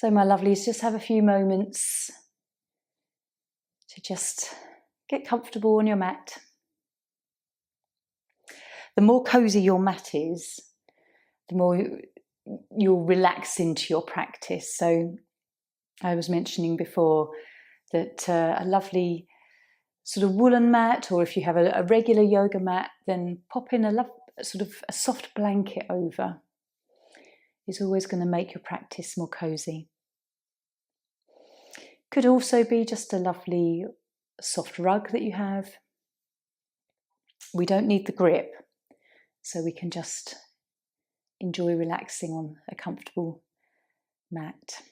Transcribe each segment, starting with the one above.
So my lovelies, just have a few moments to just get comfortable on your mat. The more cosy your mat is, the more you'll relax into your practice. So I was mentioning before that a lovely sort of woolen mat, or if you have a regular yoga mat, then pop in a soft blanket over. Is always going to make your practice more cosy. Could also be just a lovely soft rug that you have. We don't need the grip, so we can just enjoy relaxing on a comfortable mat.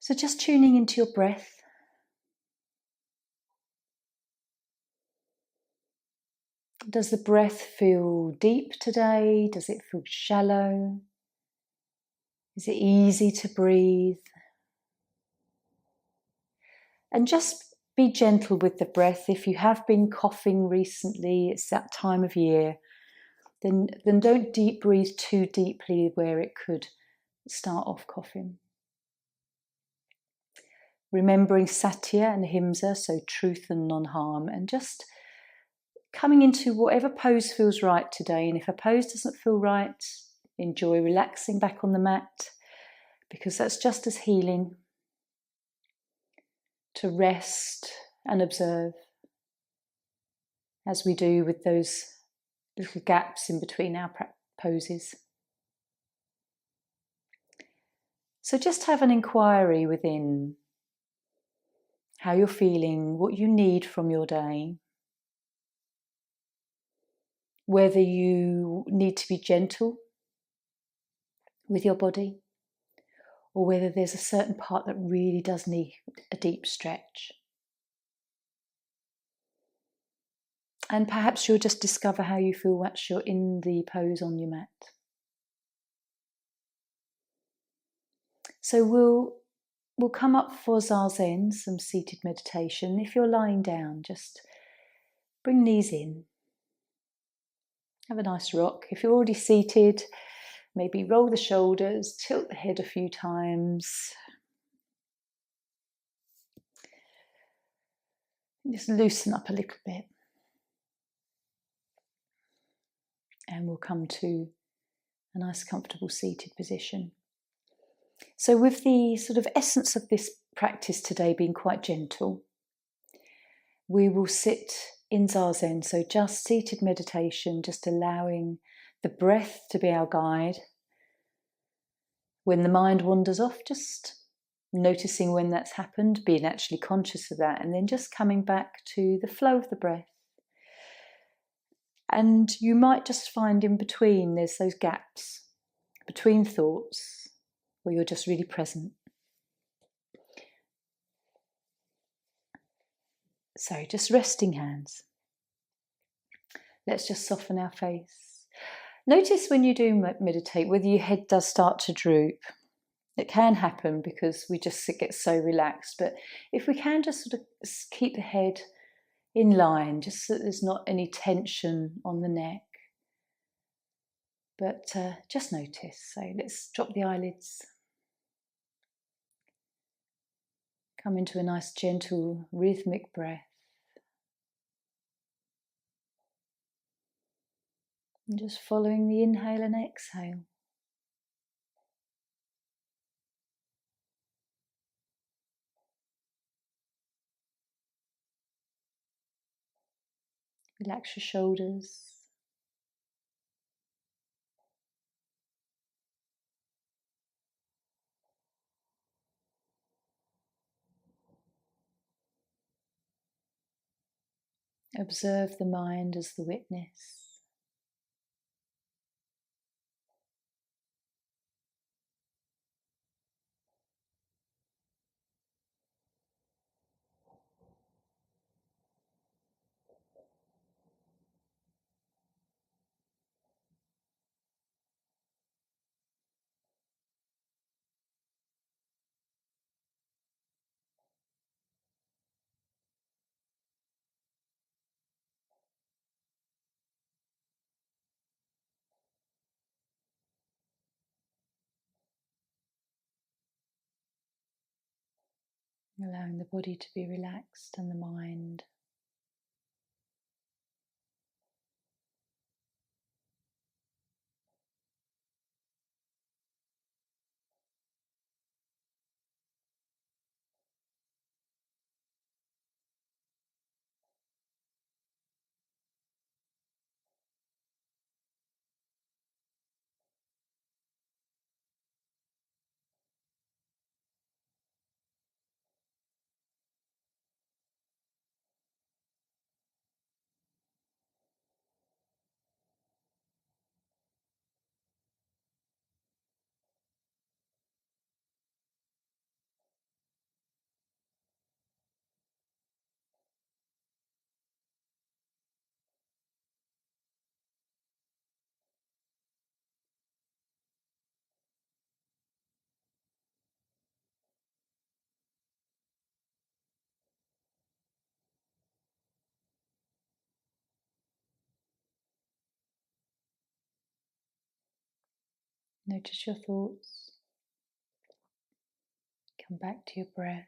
So just tuning into your breath. Does the breath feel deep today? Does it feel shallow? Is it easy to breathe? And just be gentle with the breath. If you have been coughing recently, it's that time of year, then don't deep breathe too deeply where it could start off coughing. Remembering Satya and Himsa, so truth and non-harm, and just coming into whatever pose feels right today. And if a pose doesn't feel right, enjoy relaxing back on the mat, because that's just as healing. To rest and observe, as we do with those little gaps in between our poses. So just have an inquiry within how you're feeling, what you need from your day, whether you need to be gentle with your body, or whether there's a certain part that really does need a deep stretch. And perhaps you'll just discover how you feel once you're in the pose on your mat. So we'll come up for Zazen, some seated meditation. If you're lying down, just bring knees in. Have a nice rock. If you're already seated, maybe roll the shoulders, tilt the head a few times. Just loosen up a little bit. And we'll come to a nice comfortable seated position. So with the sort of essence of this practice today being quite gentle, we will sit in Zazen, so just seated meditation, just allowing the breath to be our guide. When the mind wanders off, just noticing when that's happened, being actually conscious of that, and then just coming back to the flow of the breath. And you might just find in between there's those gaps between thoughts where you're just really present. So just resting hands. Let's just soften our face. Notice when you do meditate whether your head does start to droop. It can happen because we just get so relaxed, but if we can just sort of keep the head in line, just so that there's not any tension on the neck. But just notice. So let's drop the eyelids. Come into a nice gentle rhythmic breath. And just following the inhale and exhale. Relax your shoulders. Observe the mind as the witness. allowing the body to be relaxed and the mind. Notice your thoughts. Come back to your breath.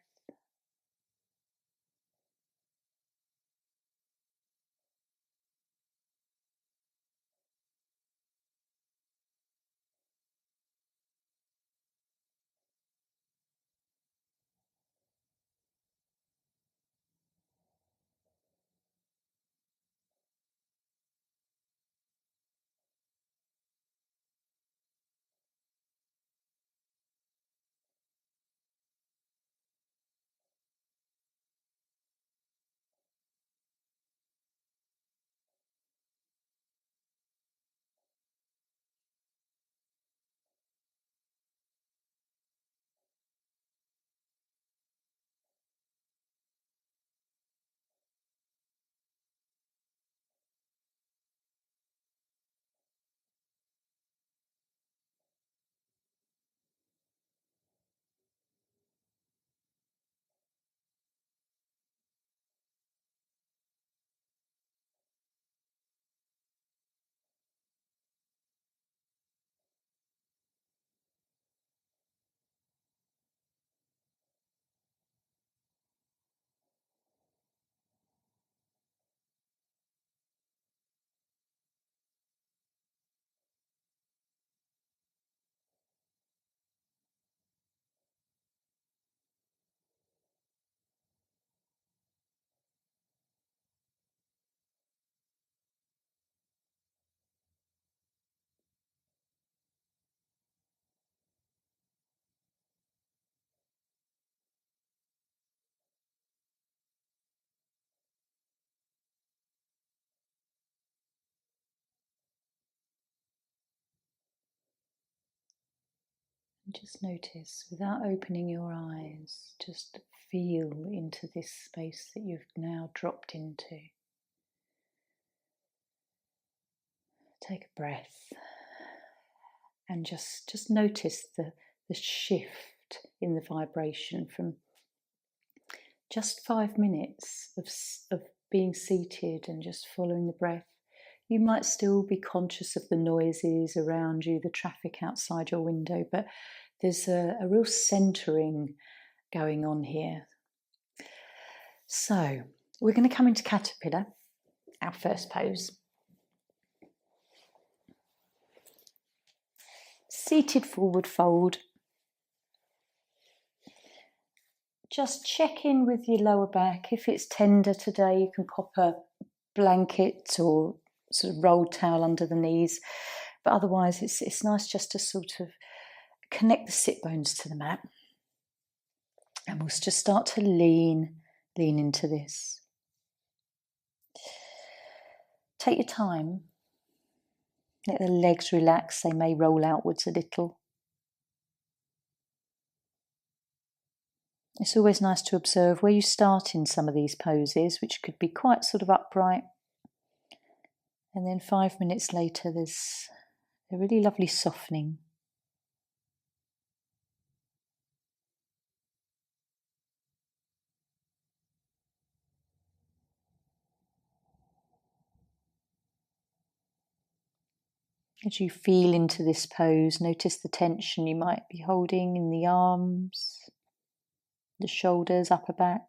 And just notice, without opening your eyes, just feel into this space that you've now dropped into. Take a breath and just notice the shift in the vibration from just 5 minutes of being seated and just following the breath. You might still be conscious of the noises around you, the traffic outside your window, but there's a real centering going on here. So we're going to come into caterpillar, our first pose. Seated forward fold. Just check in with your lower back. If it's tender today, you can pop a blanket or sort of rolled towel under the knees. But otherwise, it's nice just to sort of connect the sit bones to the mat. And we'll just start to lean into this. Take your time. Let the legs relax. They may roll outwards a little. It's always nice to observe where you start in some of these poses, which could be quite sort of upright. And then 5 minutes later, there's a really lovely softening. As you feel into this pose, notice the tension you might be holding in the arms, the shoulders, upper back.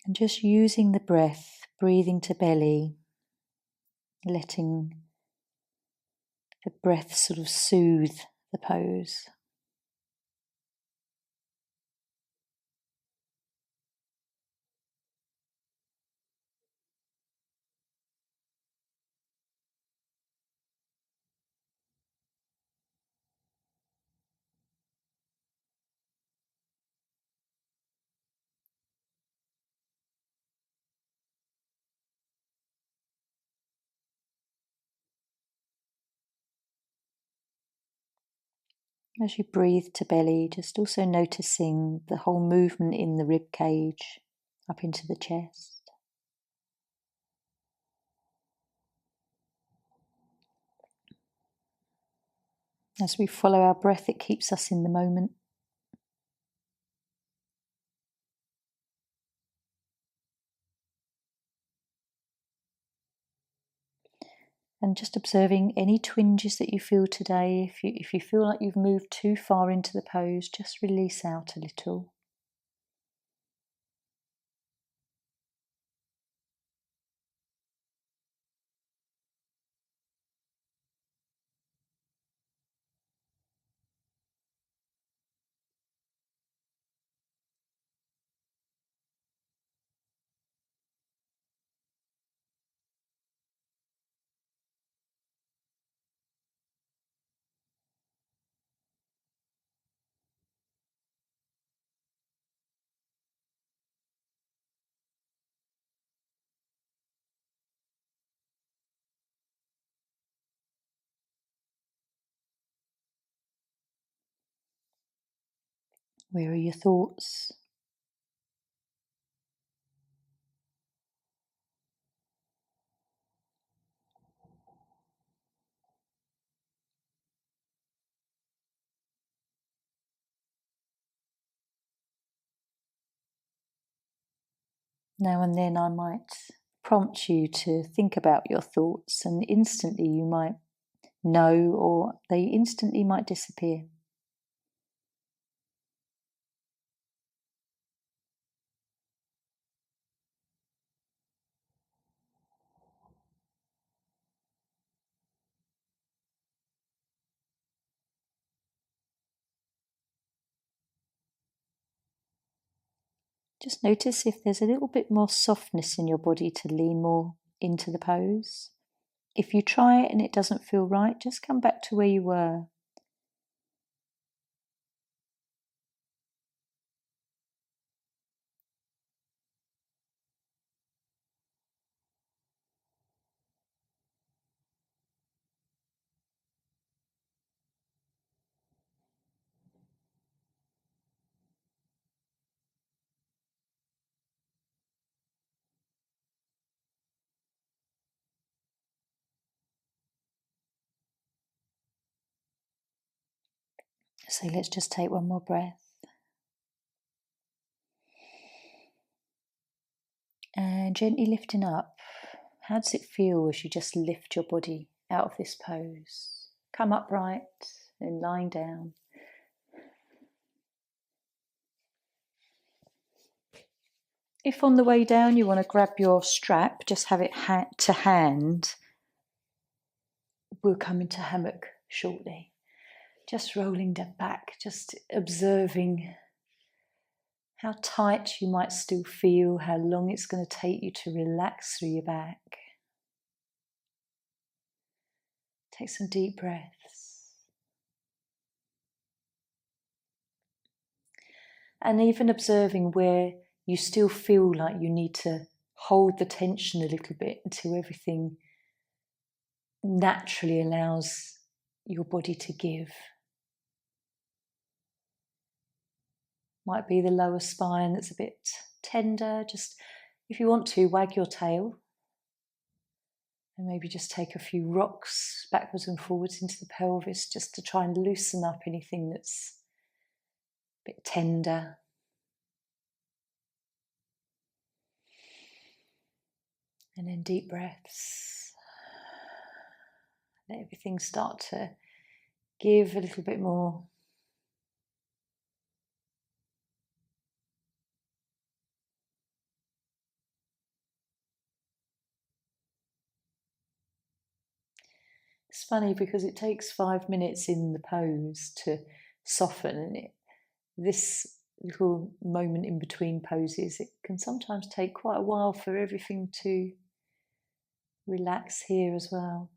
And just using the breath, breathing to belly, letting the breath sort of soothe the pose. As you breathe to belly, just also noticing the whole movement in the rib cage up into the chest. As we follow our breath, it keeps us in the moment. And just observing any twinges that you feel today. If you feel like you've moved too far into the pose, just release out a little. Where are your thoughts? Now and then I might prompt you to think about your thoughts, and instantly you might know, or they instantly might disappear. Just notice if there's a little bit more softness in your body to lean more into the pose. If you try it and it doesn't feel right, just come back to where you were. So let's just take one more breath. And gently lifting up. How does it feel as you just lift your body out of this pose? Come upright, then lying down. If on the way down you want to grab your strap, just have it to hand. We'll come into hammock shortly. Just rolling back, just observing how tight you might still feel, how long it's going to take you to relax through your back. Take some deep breaths. And even observing where you still feel like you need to hold the tension a little bit until everything naturally allows your body to give. Might be the lower spine that's a bit tender. Just, if you want to, wag your tail. And maybe just take a few rocks backwards and forwards into the pelvis just to try and loosen up anything that's bit tender. And then deep breaths. Let everything start to give a little bit more. It's funny because it takes 5 minutes in the pose to soften, and this little moment in between poses, it can sometimes take quite a while for everything to relax here as well.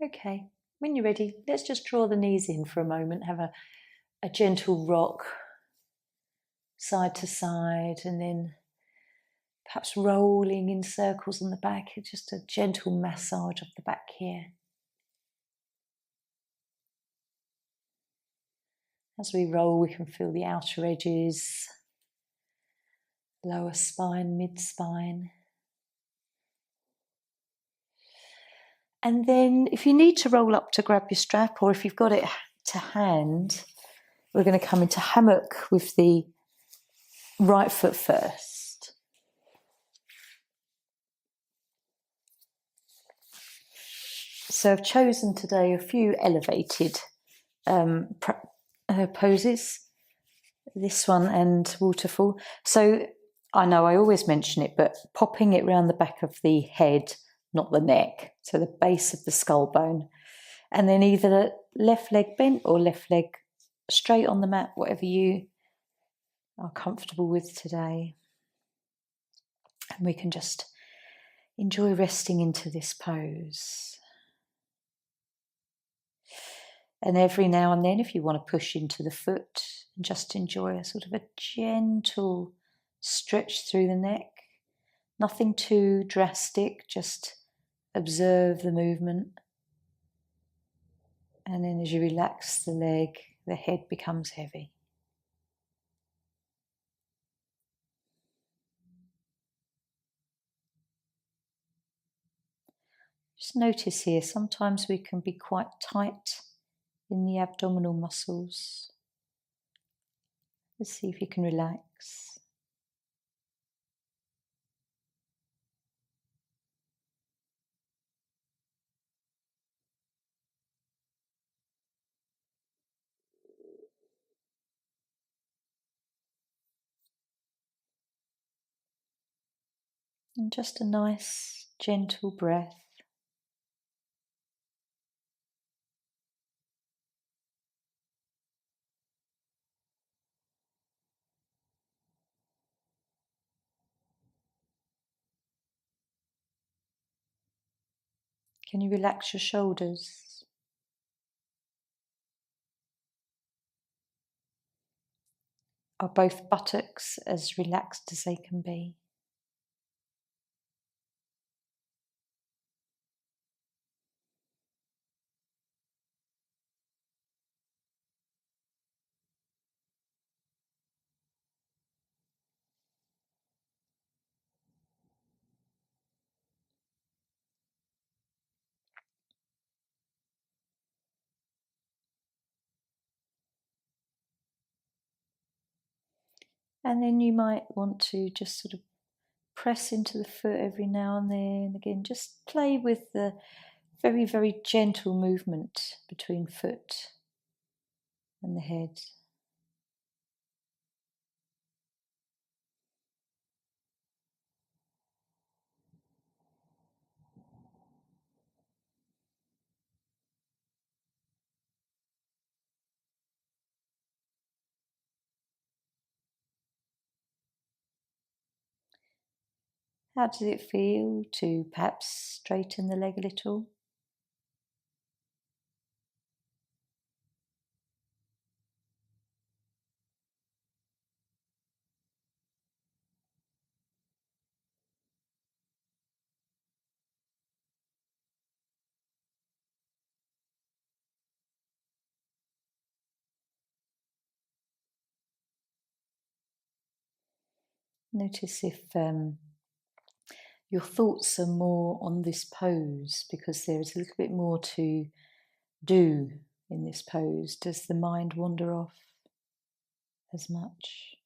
Okay, when you're ready, let's just draw the knees in for a moment, have a gentle rock side to side, and then perhaps rolling in circles on the back, just a gentle massage of the back here. As we roll, we can feel the outer edges, lower spine, mid-spine. And then if you need to roll up to grab your strap, or if you've got it to hand, we're going to come into hammock with the right foot first. So I've chosen today a few elevated poses, this one and waterfall. So I know I always mention it, but popping it around the back of the head, not the neck, so the base of the skull bone, and then either left leg bent or left leg straight on the mat, whatever you are comfortable with today. And we can just enjoy resting into this pose. And every now and then, if you want to push into the foot, just enjoy a sort of a gentle stretch through the neck. Nothing too drastic, just observe the movement. And then as you relax the leg, the head becomes heavy. Just notice here, sometimes we can be quite tight in the abdominal muscles. Let's see if you can relax. And just a nice, gentle breath. Can you relax your shoulders? Are both buttocks as relaxed as they can be? And then you might want to just sort of press into the foot every now and then. Again, just play with the very, very gentle movement between foot and the head. How does it feel to perhaps straighten the leg a little? Notice if your thoughts are more on this pose, because there is a little bit more to do in this pose. Does the mind wander off as much?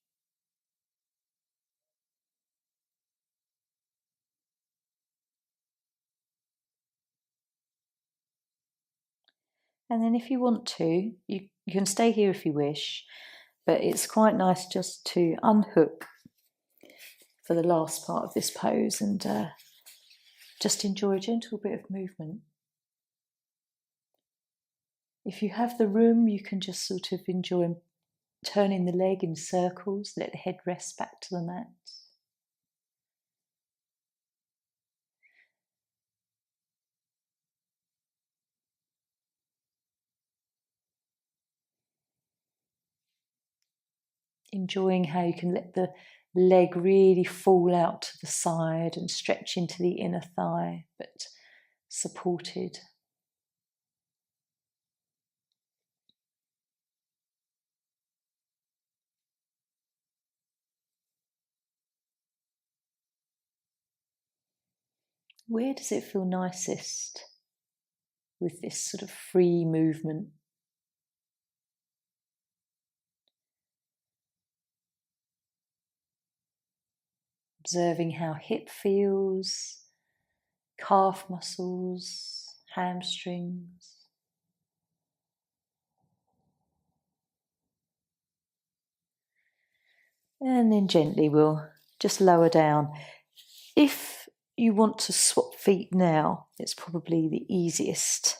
And then if you want to, you can stay here if you wish, but it's quite nice just to unhook for the last part of this pose and just enjoy a gentle bit of movement. If you have the room, you can just sort of enjoy turning the leg in circles, let the head rest back to the mat. Enjoying how you can let the leg really fall out to the side and stretch into the inner thigh, but supported. Where does it feel nicest with this sort of free movement? Observing how hip feels, calf muscles, hamstrings. And then gently we'll just lower down. If you want to swap feet now, it's probably the easiest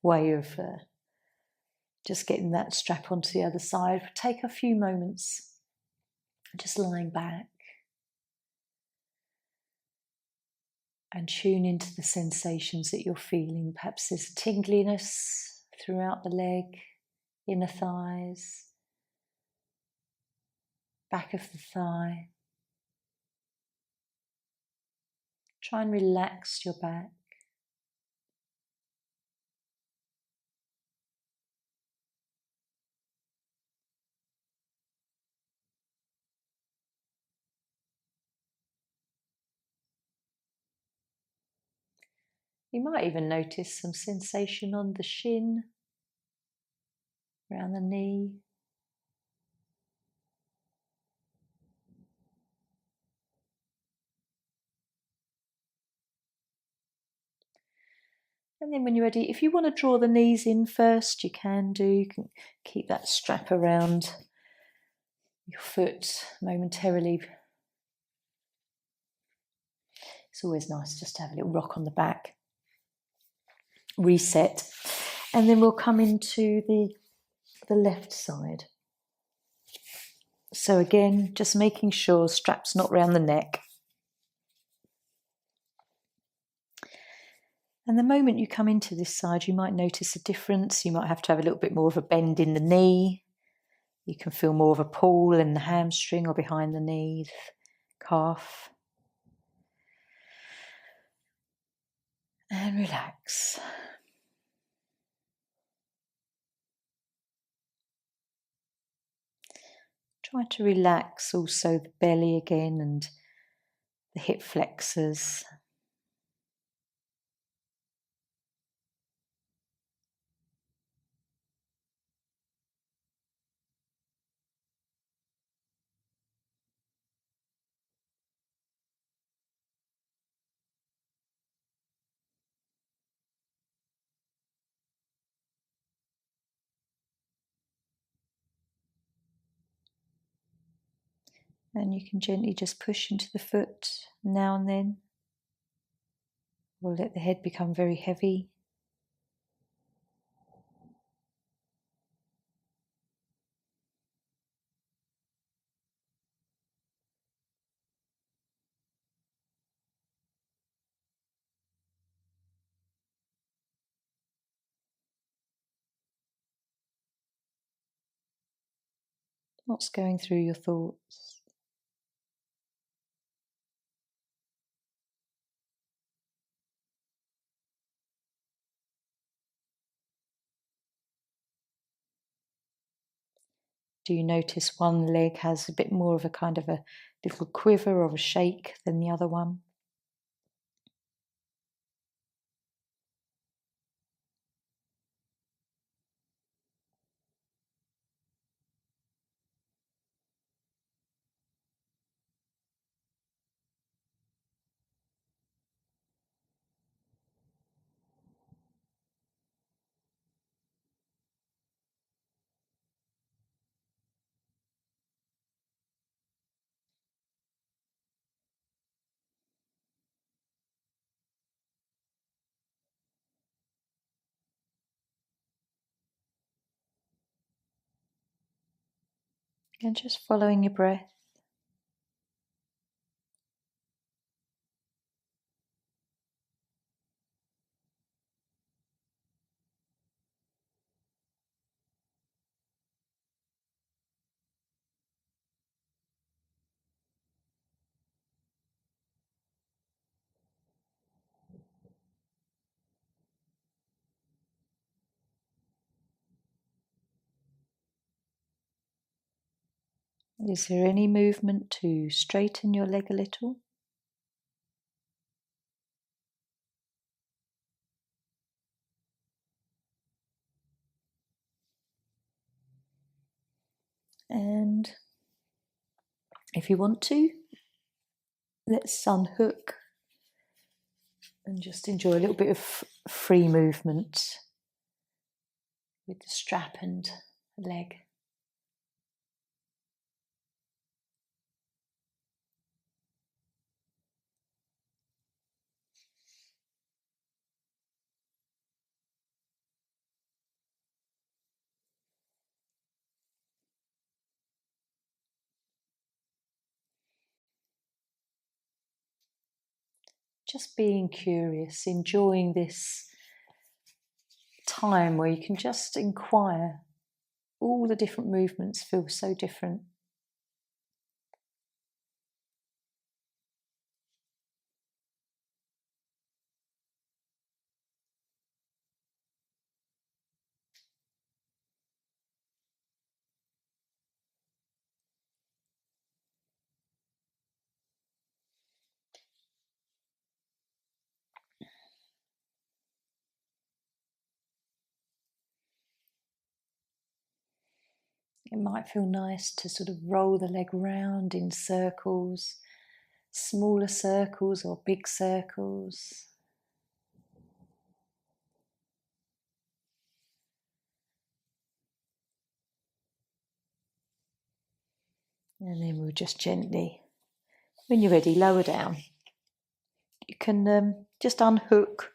way of just getting that strap onto the other side. Take a few moments just lying back and tune into the sensations that you're feeling. Perhaps there's tingliness throughout the leg, inner thighs, back of the thigh. Try and relax your back. You might even notice some sensation on the shin, around the knee. And then when you're ready, if you want to draw the knees in first, you can do. You can keep that strap around your foot momentarily. It's always nice just to have a little rock on the back. Reset. And then we'll come into the left side. So again, just making sure strap's not round the neck. And the moment you come into this side, you might notice a difference. You might have to have a little bit more of a bend in the knee. You can feel more of a pull in the hamstring or behind the knee, calf. And relax. Try to relax also the belly again and the hip flexors. And you can gently just push into the foot now and then. Or let the head become very heavy. What's going through your thoughts? Do you notice one leg has a bit more of a kind of a little quiver or a shake than the other one. And just following your breath. Is there any movement to straighten your leg a little? And if you want to, let's unhook and just enjoy a little bit of free movement with the strap and leg. Just being curious, enjoying this time where you can just inquire. All the different movements feel so different. It might feel nice to sort of roll the leg round in circles, smaller circles or big circles. And then we'll just gently, when you're ready, lower down. You can just unhook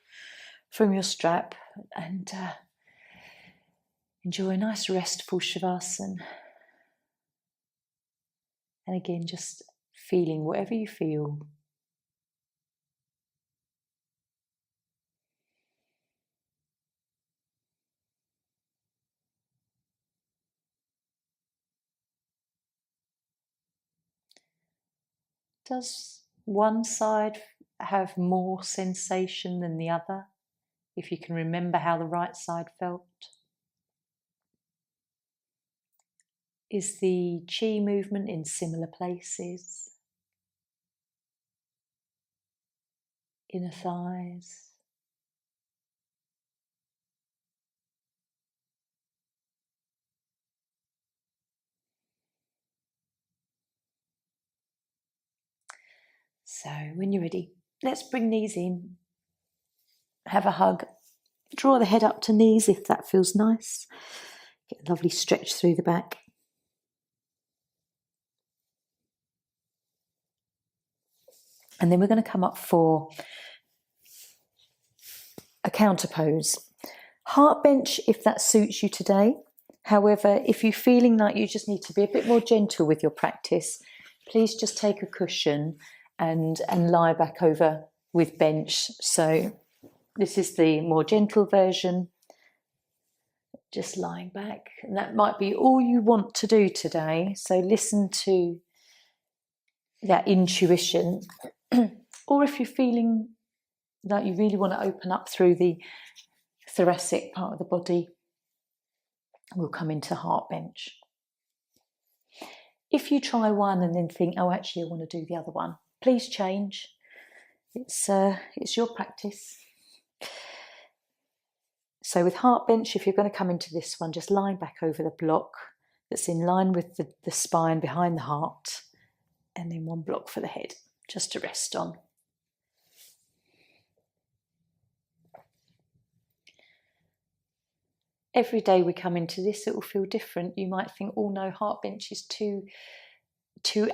from your strap and enjoy a nice restful shavasana. And again, just feeling whatever you feel. Does one side have more sensation than the other? If you can remember how the right side felt. Is the chi movement in similar places? Inner thighs. So when you're ready, let's bring knees in. Have a hug. Draw the head up to knees if that feels nice. Get a lovely stretch through the back. And then we're going to come up for a counter pose. Heart bench if that suits you today. However, if you're feeling like you just need to be a bit more gentle with your practice, please just take a cushion and lie back over with bench. So this is the more gentle version. Just lying back. And that might be all you want to do today. So listen to that intuition. Or if you're feeling like you really want to open up through the thoracic part of the body, we'll come into heart bench. If you try one and then think, oh, actually, I want to do the other one, please change. It's your practice. So with heart bench, if you're going to come into this one, just lie back over the block that's in line with the spine behind the heart, and then one block for the head, just to rest on. Every day we come into this, it will feel different. You might think, oh no, heart bench is too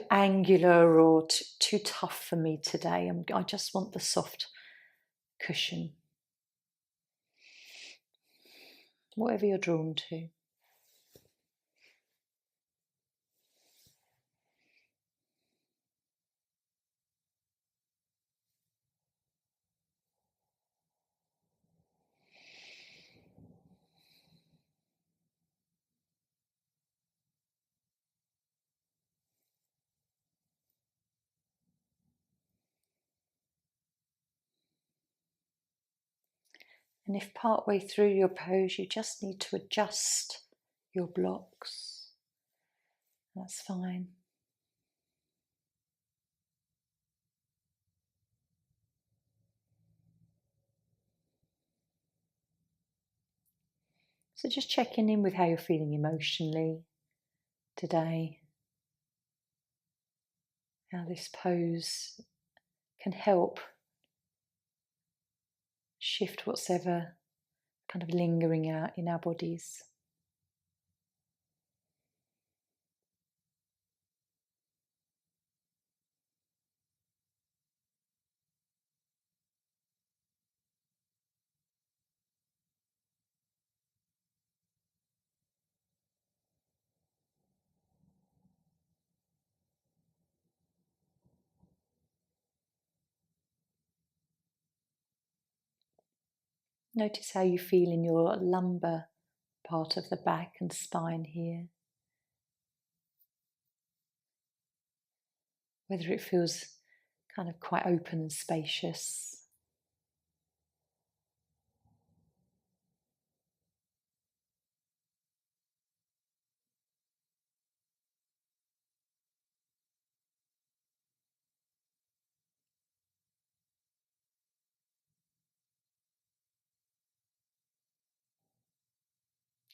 angular or too tough for me today. I just want the soft cushion. Whatever you're drawn to. And if partway through your pose you just need to adjust your blocks, that's fine. So just checking in with how you're feeling emotionally today, how this pose can help shift what's ever kind of lingering out in our bodies. Notice how you feel in your lumbar part of the back and spine here. Whether it feels kind of quite open and spacious.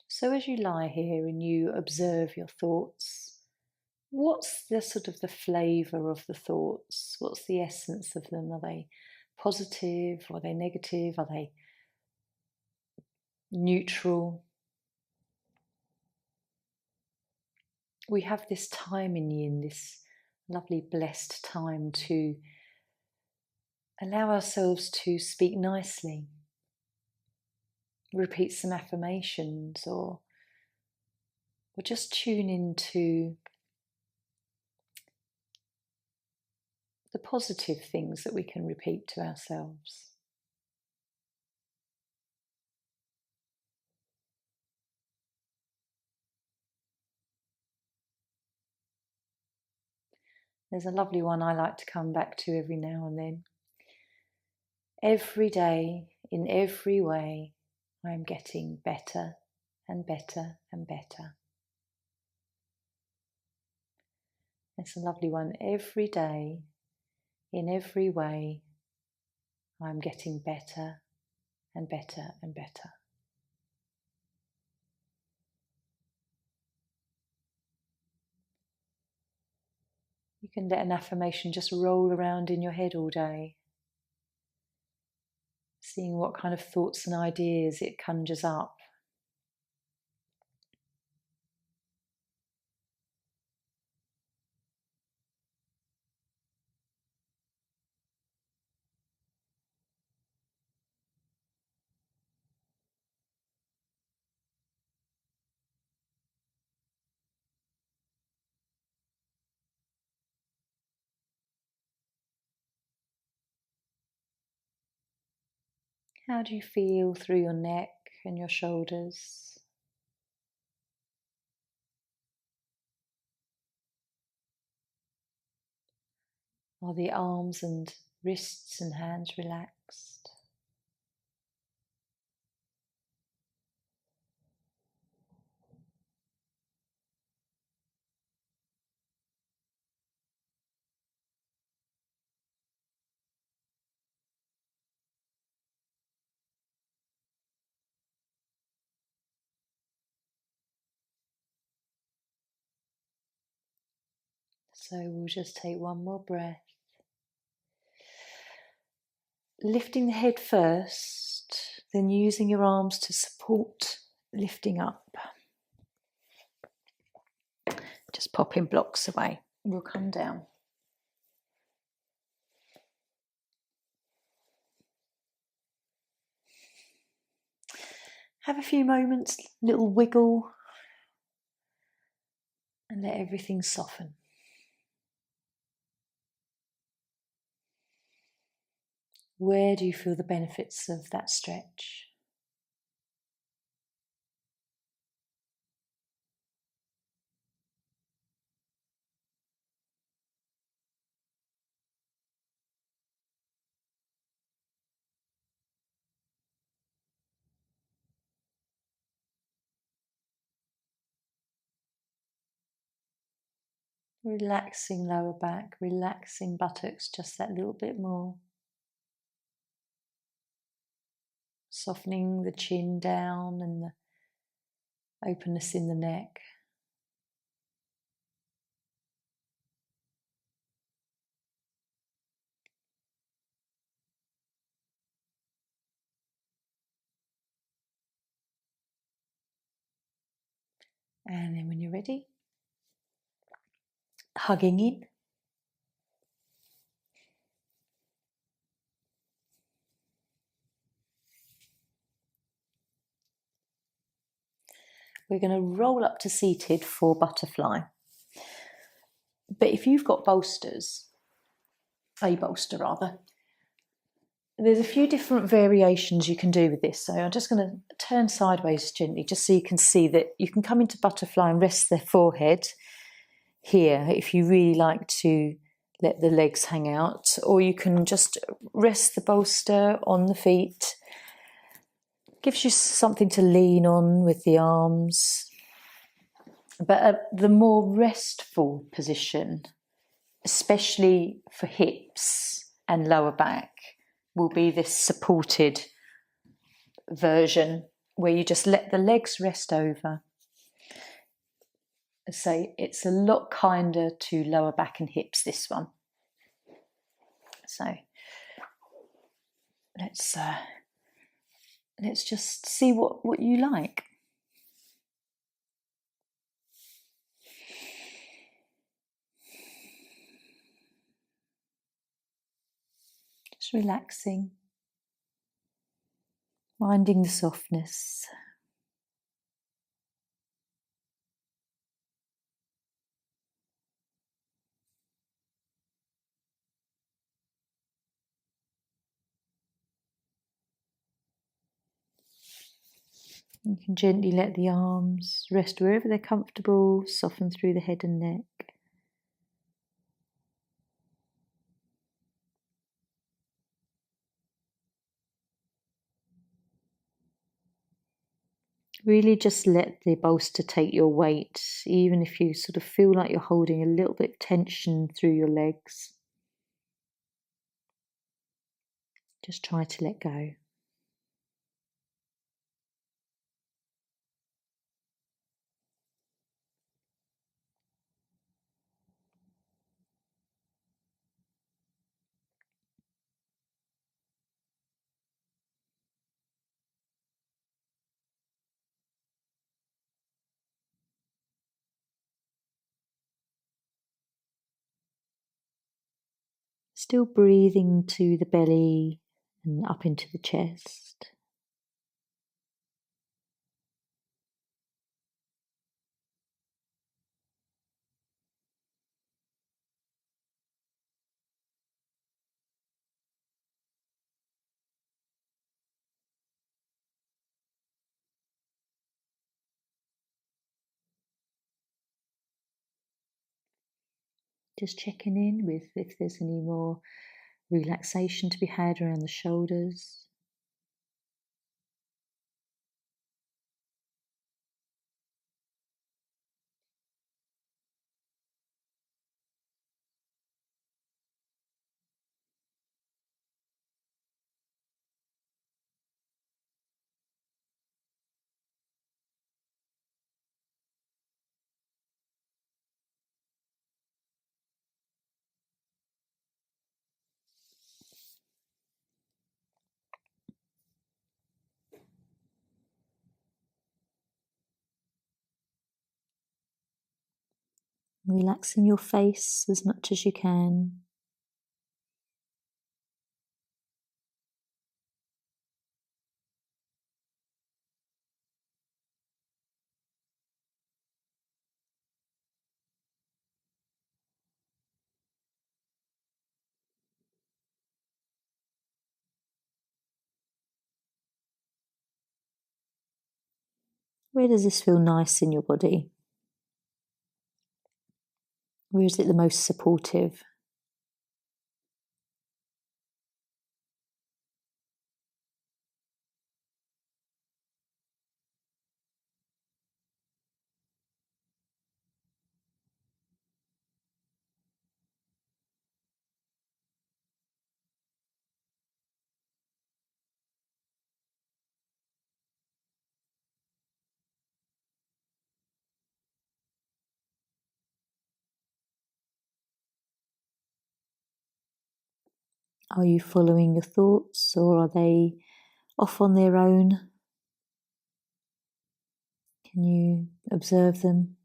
So as you lie here and you observe your thoughts, what's the sort of the flavour of the thoughts? What's the essence of them? Are they positive? Are they negative? Are they neutral? We have this time in yin, this lovely blessed time to allow ourselves to speak nicely, repeat some affirmations, or just tune into the positive things that we can repeat to ourselves. There's a lovely one I like to come back to every now and then. Every day, in every way, I am getting better and better and better. It's a lovely one. Every day, in every way, I'm getting better and better and better. You can let an affirmation just roll around in your head all day, seeing what kind of thoughts and ideas it conjures up. How do you feel through your neck and your shoulders? Are the arms and wrists and hands relaxed? So we'll just take one more breath. Lifting the head first, then using your arms to support lifting up. Just popping blocks away. We'll come down. Have a few moments, little wiggle, and let everything soften. Where do you feel the benefits of that stretch? Relaxing lower back, relaxing buttocks just that little bit more. Softening the chin down and the openness in the neck. And then when you're ready, hugging in. We're going to roll up to seated for butterfly. But if you've got bolsters, a bolster rather, there's a few different variations you can do with this. So I'm just going to turn sideways gently just so you can see that you can come into butterfly and rest their forehead here if you really like to let the legs hang out, or you can just rest the bolster on the feet. Gives you something to lean on with the arms. But the more restful position, especially for hips and lower back, will be this supported version where you just let the legs rest over. So it's a lot kinder to lower back and hips, this one. So let's just see what you like. Just relaxing, finding the softness. You can gently let the arms rest wherever they're comfortable, soften through the head and neck. Really just let the bolster take your weight, even if you sort of feel like you're holding a little bit of tension through your legs. Just try to let go. Still breathing to the belly and up into the chest. Just checking in with if there's any more relaxation to be had around the shoulders. Relaxing your face as much as you can. Where does this feel nice in your body? Where is it the most supportive? Are you following your thoughts, or are they off on their own? Can you observe them?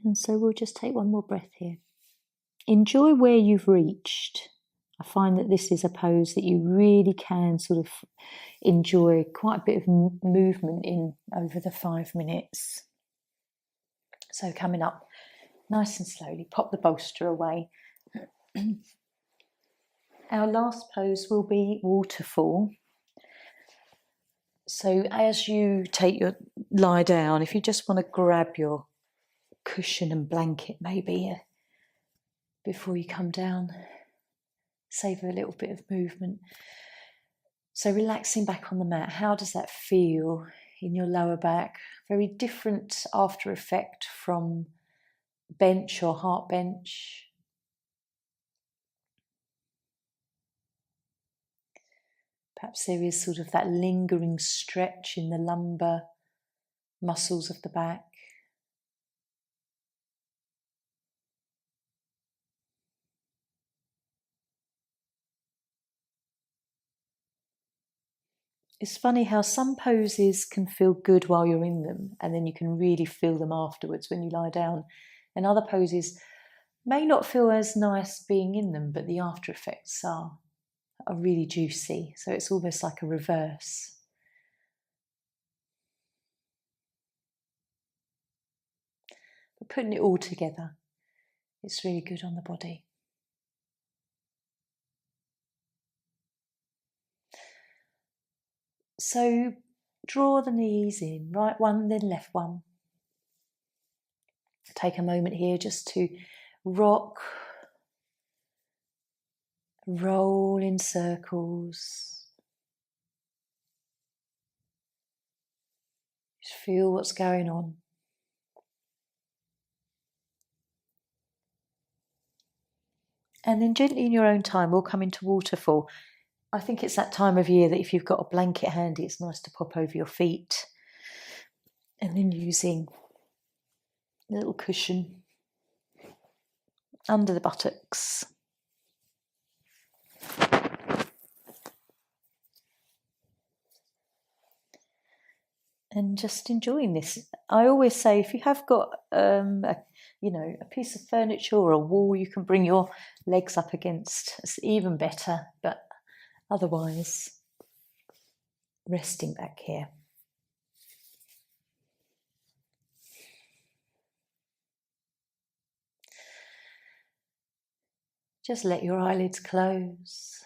And so we'll just take one more breath here. Enjoy where you've reached. I find that this is a pose that you really can sort of enjoy quite a bit of movement in over the 5 minutes. So coming up nice and slowly, pop the bolster away. Our last pose will be waterfall. So as you take your lie down, if you just want to grab your cushion and blanket maybe before you come down, save a little bit of movement. So relaxing back on the mat, how does that feel in your lower back? Very different after effect from bench or heart bench. Perhaps there is sort of that lingering stretch in the lumbar muscles of the back. It's funny how some poses can feel good while you're in them, and then you can really feel them afterwards when you lie down. And other poses may not feel as nice being in them, but the after effects are really juicy. So it's almost like a reverse. But putting it all together, it's really good on the body. So draw the knees in, right one, then left one. Take a moment here just to rock, roll in circles. Just feel what's going on. And then gently in your own time, we'll come into waterfall. I think it's that time of year that if you've got a blanket handy, it's nice to pop over your feet. And then using a little cushion under the buttocks. And just enjoying this. I always say if you have got a piece of furniture or a wall you can bring your legs up against, it's even better. But otherwise, resting back here. Just let your eyelids close.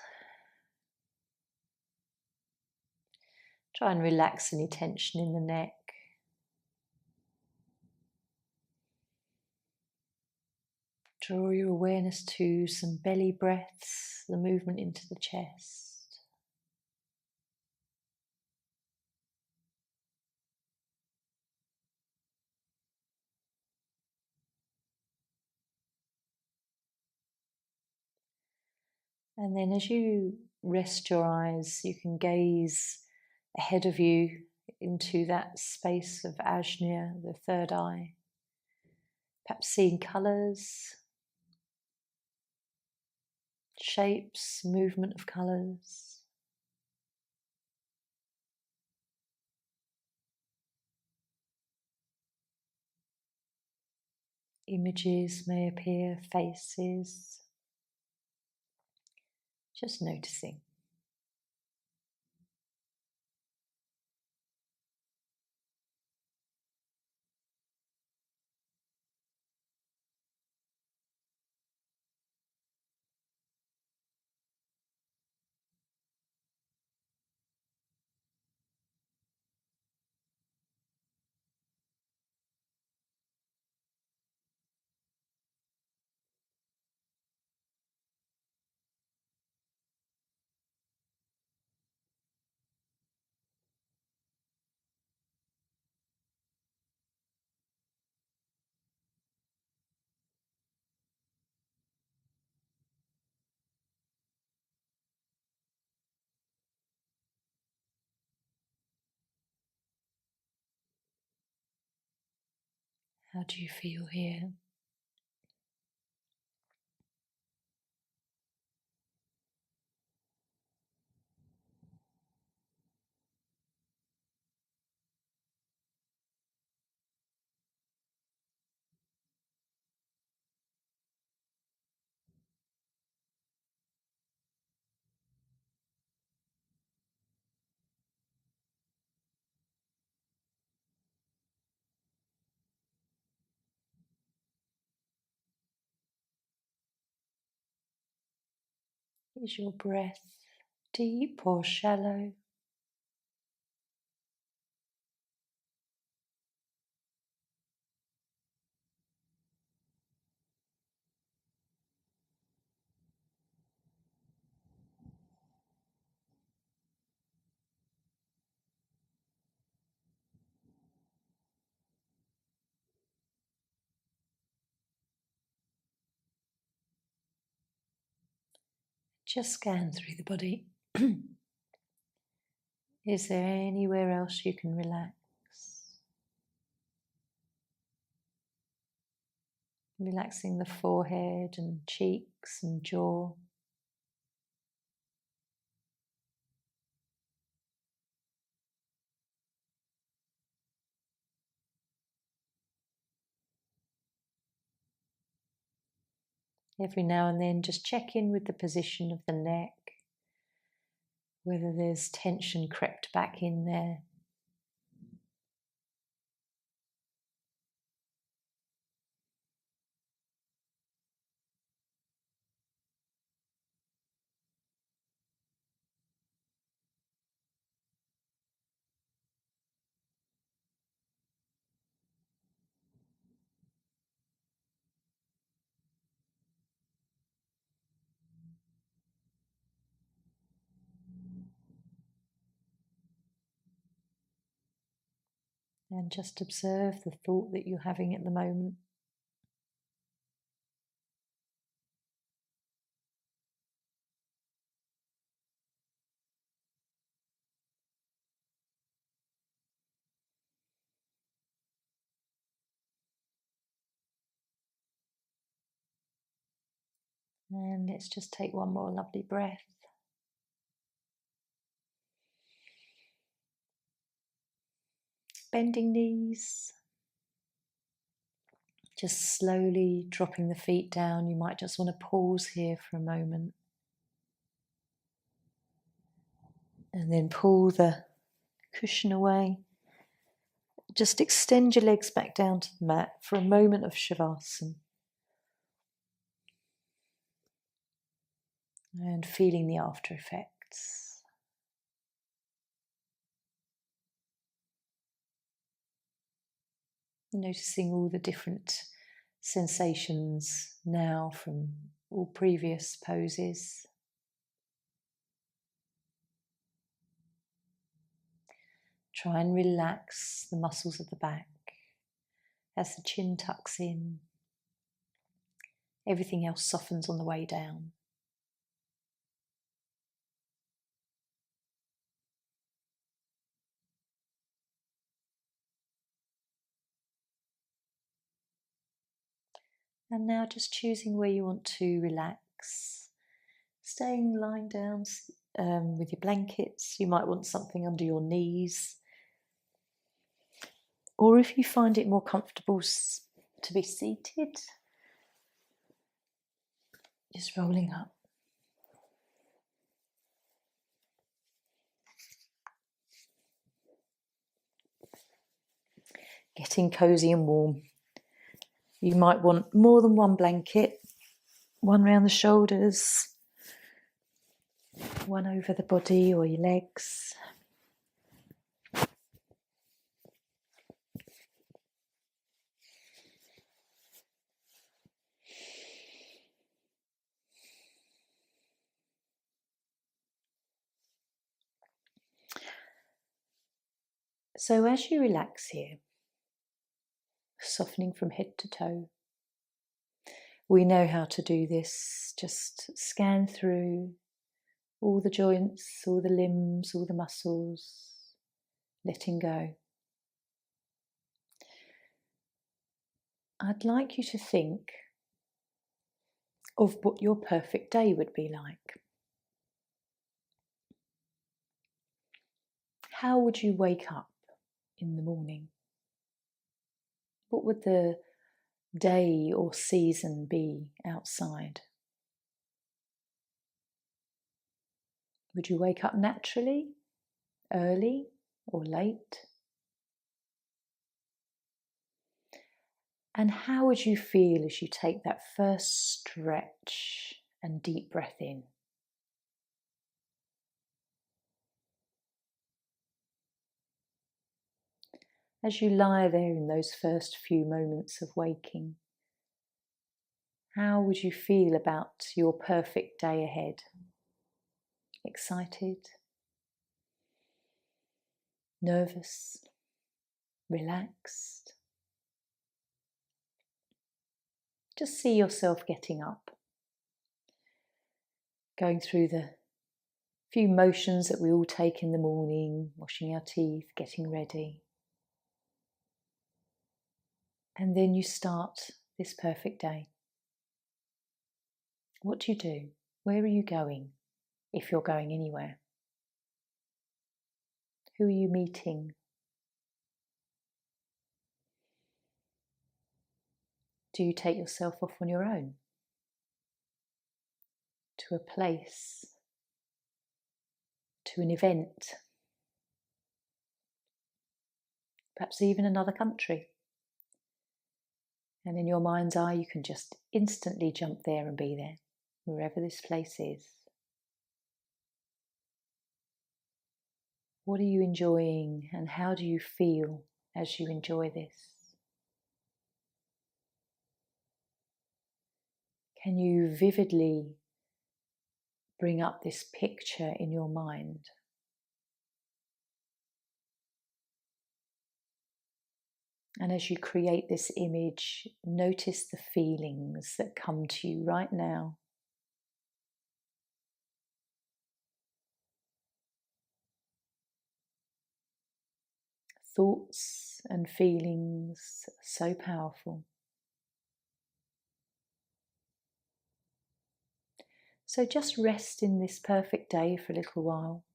Try and relax any tension in the neck. Draw your awareness to some belly breaths, the movement into the chest. And then as you rest your eyes, you can gaze ahead of you into that space of Ajna, the third eye. Perhaps seeing colours, shapes, movement of colours. Images may appear, faces. Just noticing. How do you feel here? Is your breath deep or shallow? Just scan through the body. Is there anywhere else you can relax? Relaxing the forehead and cheeks and jaw. Every now and then just check in with the position of the neck, whether there's tension crept back in there. And just observe the thought that you're having at the moment. And let's just take one more lovely breath. Bending knees. Just slowly dropping the feet down. You might just want to pause here for a moment. And then pull the cushion away. Just extend your legs back down to the mat for a moment of Shavasana. And feeling the after effects. Noticing all the different sensations now from all previous poses. Try and relax the muscles of the back as the chin tucks in. Everything else softens on the way down. And now just choosing where you want to relax. Staying lying down with your blankets. You might want something under your knees. Or if you find it more comfortable to be seated, just rolling up. Getting cozy and warm. You might want more than one blanket, one round the shoulders, one over the body or your legs. So as you relax here, softening from head to toe, we know how to do this. Just scan through all the joints, all the limbs, all the muscles, letting go. I'd like you to think of what your perfect day would be like. How would you wake up in the morning? What would the day or season be outside? Would you wake up naturally, early or late? And how would you feel as you take that first stretch and deep breath in? As you lie there in those first few moments of waking, how would you feel about your perfect day ahead? Excited? Nervous? Relaxed? Just see yourself getting up, going through the few motions that we all take in the morning, washing our teeth, getting ready. And then you start this perfect day. What do you do? Where are you going, if you're going anywhere? Who are you meeting? Do you take yourself off on your own? To a place? To an event? Perhaps even another country? And in your mind's eye, you can just instantly jump there and be there, wherever this place is. What are you enjoying and how do you feel as you enjoy this? Can you vividly bring up this picture in your mind? And as you create this image, notice the feelings that come to you right now. Thoughts and feelings are so powerful. So just rest in this perfect day for a little while,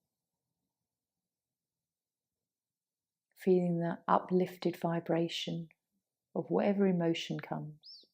feeling that uplifted vibration of whatever emotion comes.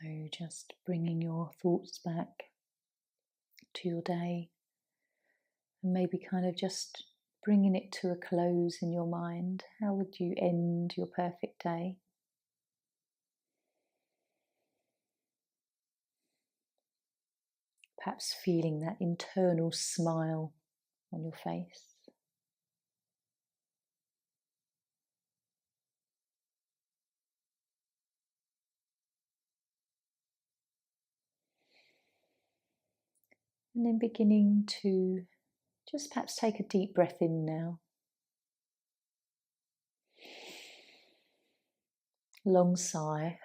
So just bringing your thoughts back to your day and maybe kind of just bringing it to a close in your mind. How would you end your perfect day? Perhaps feeling that internal smile on your face. And then beginning to just perhaps take a deep breath in now. Long sigh.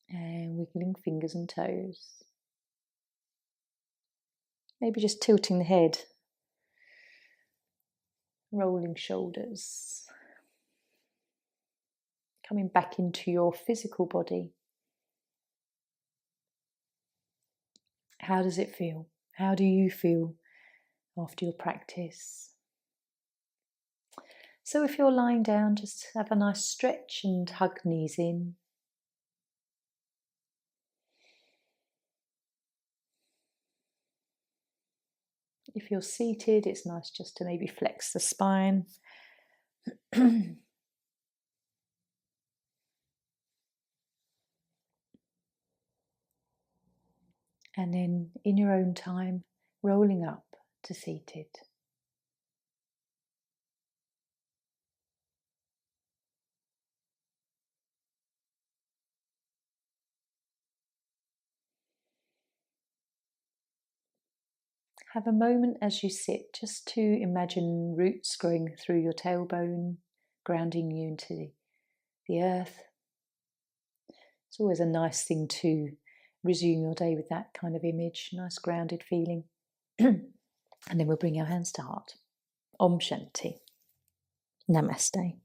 And wiggling fingers and toes. Maybe just tilting the head. Rolling shoulders. Coming back into your physical body. How does it feel? How do you feel after your practice? So if you're lying down, just have a nice stretch and hug knees in. If you're seated, it's nice just to maybe flex the spine. And then in your own time, rolling up to seated. Have a moment as you sit just to imagine roots growing through your tailbone, grounding you into the earth. It's always a nice thing to resume your day with that kind of image, nice grounded feeling. And then we'll bring our hands to heart. Om Shanti. Namaste.